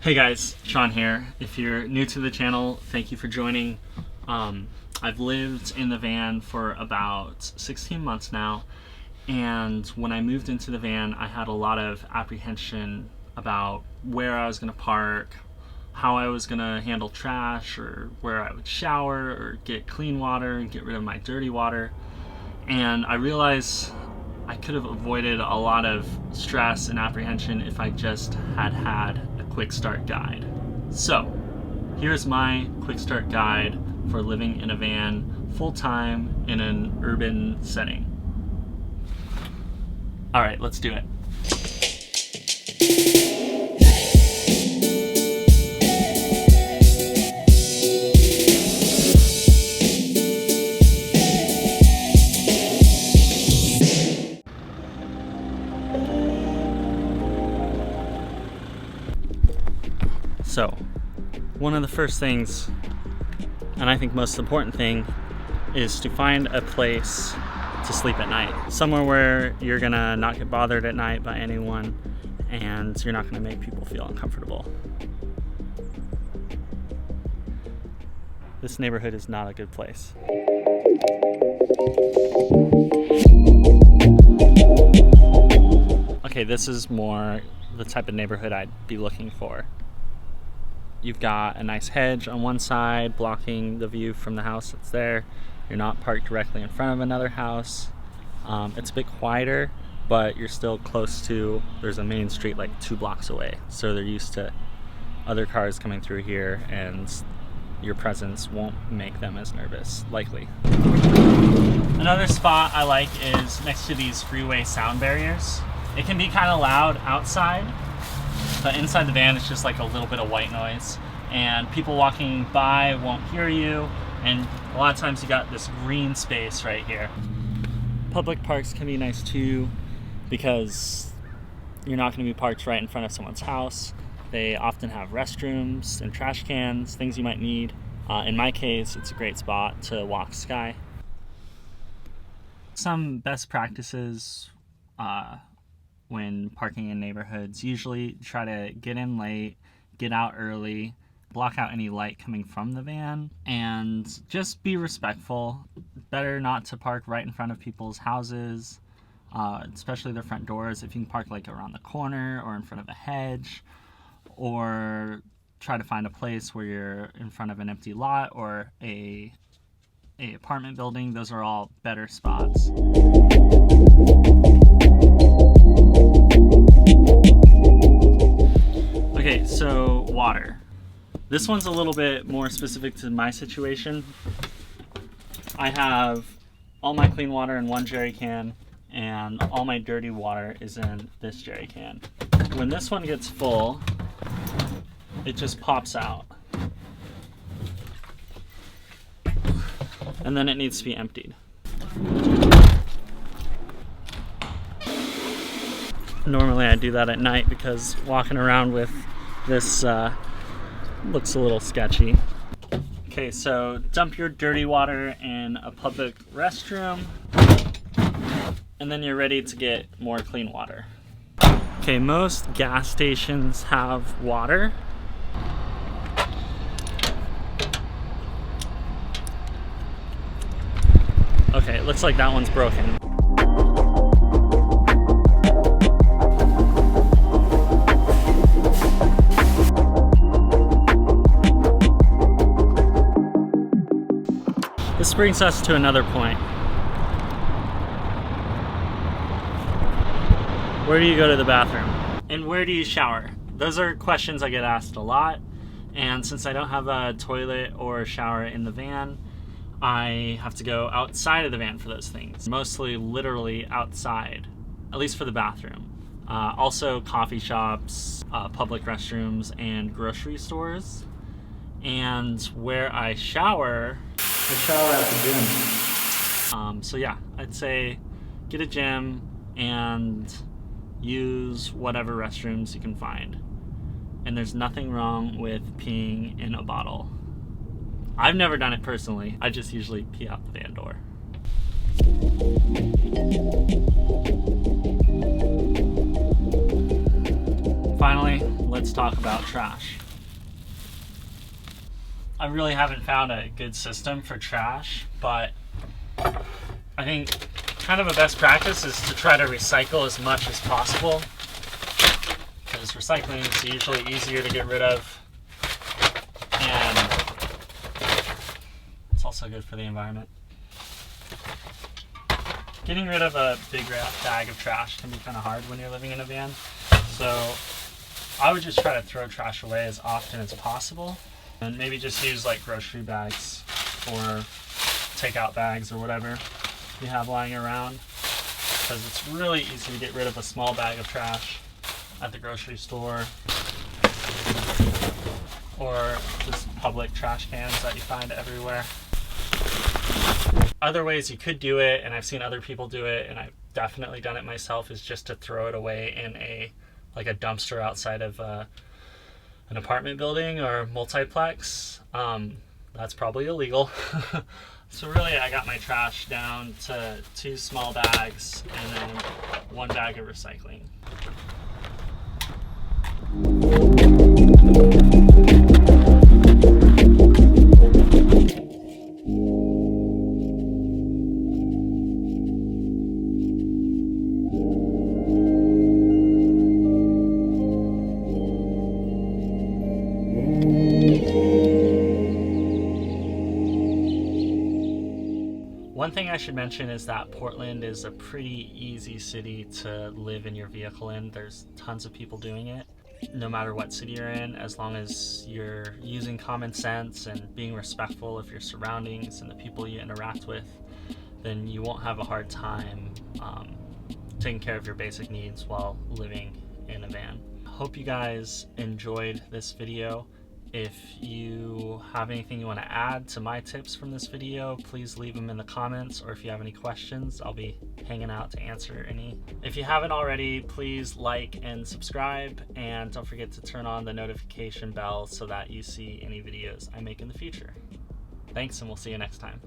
Hey guys, Shaun here. If you're new to the channel, thank you for joining. I've lived in the van for about 16 months now, and when I moved into the van, I had a lot of apprehension about where I was going to park, how I was going to handle trash, or where I would shower or get clean water and get rid of my dirty water. And I realized I could have avoided a lot of stress and apprehension if I just had a QuickStart guide. So here's my QuickStart guide for living in a van full-time in an urban setting. All right, let's do it. So, one of the first things, and I think most important thing, is to find a place to sleep at night. Somewhere where you're gonna not get bothered at night by anyone and you're not gonna make people feel uncomfortable. This neighborhood is not a good place. Okay, this is more the type of neighborhood I'd be looking for. You've got a nice hedge on one side blocking the view from the house that's there. You're not parked directly in front of another house. It's a bit quieter, but you're still close to, there's a main street like 2 blocks away. So they're used to other cars coming through here, and your presence won't make them as nervous, likely. Another spot I like is next to these freeway sound barriers. It can be kind of loud outside, but inside the van it's just like a little bit of white noise, and people walking by won't hear you, and a lot of times you got this green space right here. Public parks can be nice too, because you're not going to be parked right in front of someone's house. They often have restrooms and trash cans, things you might need. In my case, it's a great spot to walk sky. Some best practices when parking in neighborhoods: usually try to get in late, get out early, block out any light coming from the van, and just be respectful. Better not to park right in front of people's houses, especially their front doors. If you can park like around the corner or in front of a hedge, or try to find a place where you're in front of an empty lot or a apartment building. Those are all better spots. Okay, so water. This one's a little bit more specific to my situation. I have all my clean water in one jerry can, and all my dirty water is in this jerry can. When this one gets full, it just pops out. And then it needs to be emptied. Normally I do that at night because walking around with this looks a little sketchy. Okay, so dump your dirty water in a public restroom, and then you're ready to get more clean water. Okay, most gas stations have water. Okay, it looks like that one's broken. This brings us to another point. Where do you go to the bathroom? And where do you shower? Those are questions I get asked a lot, and since I don't have a toilet or a shower in the van, I have to go outside of the van for those things. Mostly literally outside, at least for the bathroom. Also coffee shops, public restrooms, and grocery stores. And where I shower at the gym. So yeah, I'd say get a gym and use whatever restrooms you can find. And there's nothing wrong with peeing in a bottle. I've never done it personally. I just usually pee out the van door. Finally, let's talk about trash. I really haven't found a good system for trash, but I think kind of a best practice is to try to recycle as much as possible, because recycling is usually easier to get rid of, and it's also good for the environment. Getting rid of a big bag of trash can be kind of hard when you're living in a van, so I would just try to throw trash away as often as possible, and maybe just use like grocery bags or takeout bags or whatever you have lying around, because it's really easy to get rid of a small bag of trash at the grocery store or just public trash cans that you find everywhere. Other ways you could do it, and I've seen other people do it, and I've definitely done it myself, is just to throw it away in a dumpster outside of an apartment building or multiplex. That's probably illegal. So really, I got my trash down to 2 small bags and then 1 bag of recycling. One thing I should mention is that Portland is a pretty easy city to live in your vehicle in. There's tons of people doing it, no matter what city you're in, as long as you're using common sense and being respectful of your surroundings and the people you interact with, then you won't have a hard time taking care of your basic needs while living in a van. Hope you guys enjoyed this video. If you have anything you want to add to my tips from this video, please leave them in the comments, or if you have any questions, I'll be hanging out to answer any. If you haven't already, please like and subscribe, and don't forget to turn on the notification bell so that you see any videos I make in the future. Thanks, and we'll see you next time.